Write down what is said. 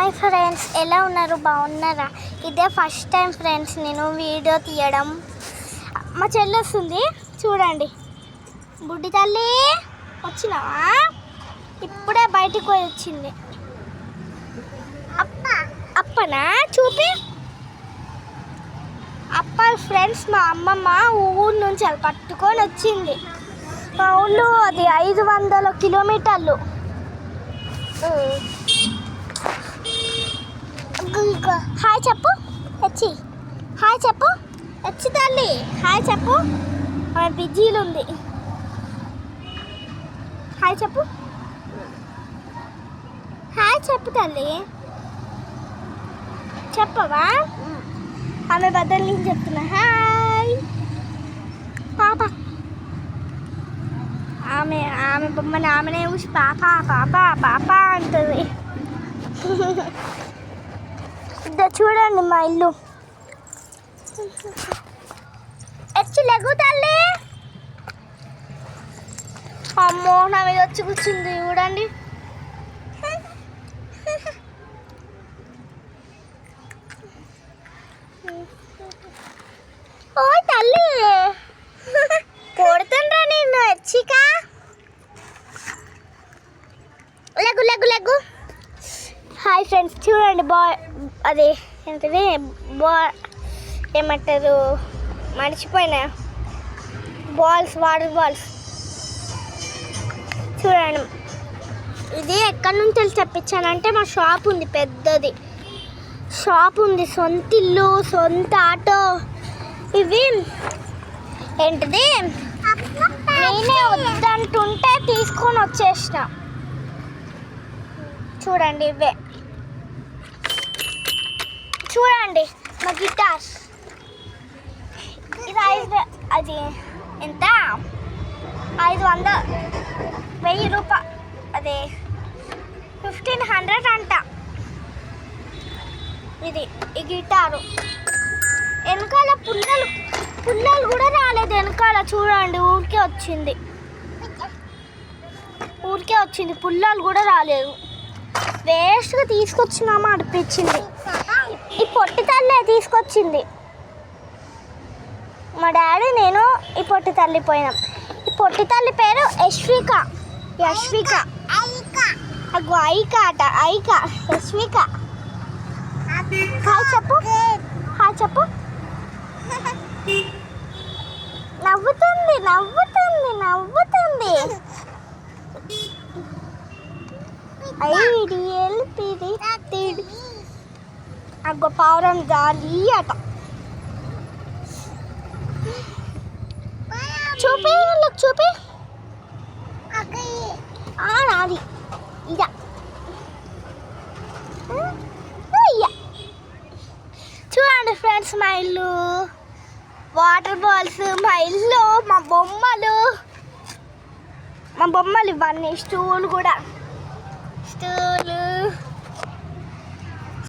Hi friends, ఎలా ఉన్నారు? బాగున్నారా? ఇదే ఫస్ట్ టైం ఫ్రెండ్స్ నేను వీడియో తీయడం. మా చెల్లి వస్తుంది చూడండి. బుడ్డి తల్లి వచ్చినావా? ఇప్పుడే బయటికి పోయి వచ్చింది. అప్పనా చూపి. అప్ప ఫ్రెండ్స్ మా అమ్మమ్మ ఊరు నుంచి అది పట్టుకొని వచ్చింది. మా ఊళ్ళో అది 500 కిలోమీటర్లు. హాయ్ చెప్పు వచ్చి. హాయ్ చెప్పు వచ్చి తల్లి. హాయ్ చెప్పు. ఆమె బిజీలు ఉంది. హాయ్ చెప్పు. హాయ్ చెప్పు తల్లి. చెప్పవా? ఆమె బదులు నేను చెప్తున్నా. హాయ్ పాప. ఆమె బొమ్మని ఆమెనే చూసి పాప పాప పాప అంటుంది. చూడండి మా ఇల్లు. ఎచ్చు లెగు తల్లి. అమ్మో నా మీద వచ్చి కూర్చుంది చూడండి. ఓ తల్లి కొడుతుండ్రా నేను. ఎచ్చికా లెగు లెగు లెగు. హాయ్ ఫ్రెండ్స్ చూడండి. అదే ఏంటిది ఏమంటారు మర్చిపోయినా. బాల్స్, వాటర్ బాల్స్ చూడండి. ఇది ఎక్కడి నుంచి తెప్పించానంటే మా షాప్ ఉంది, పెద్దది షాప్ ఉంది. సొంత ఇల్లు, సొంత ఆటో. ఇవి ఏంటిది నేనే వద్దంటుంటే తీసుకొని వచ్చేసిన. చూడండి ఇవే. చూడండి మా గిటార్. ఇది అది ఎంత? 500, 1000 రూపాయలు. అదే 1500 అంట. ఇది ఈ గిటారు. వెనకాల పుల్లలు కూడా రాలేదు. వెనకాల చూడండి ఊరికే వచ్చింది. పుల్లలు కూడా రాలేదు. వేస్ట్గా తీసుకొచ్చినామా అనిపించింది. ఈ పొట్టి తల్లి తీసుకొచ్చింది. మా డాడీ నేను ఈ పొట్టి తల్లి పోయినాం. ఈ పొట్టి తల్లి పేరు యశ్విక. అగో ఐక అట. యశ్విక. హాయ్ చెప్పు. హాయ్ చెప్పు. నవ్వుతుంది. ఐడియల్ పిరితిడి. అగో పావురం జాలి అట. చూపి చూపి. నాది ఇదా. చూడండి ఫ్రెండ్స్ మా ఇల్లు. వాటర్ బాల్స్ మా ఇల్లు. మా బొమ్మలు ఇవన్నీ. స్టూల్ కూడా.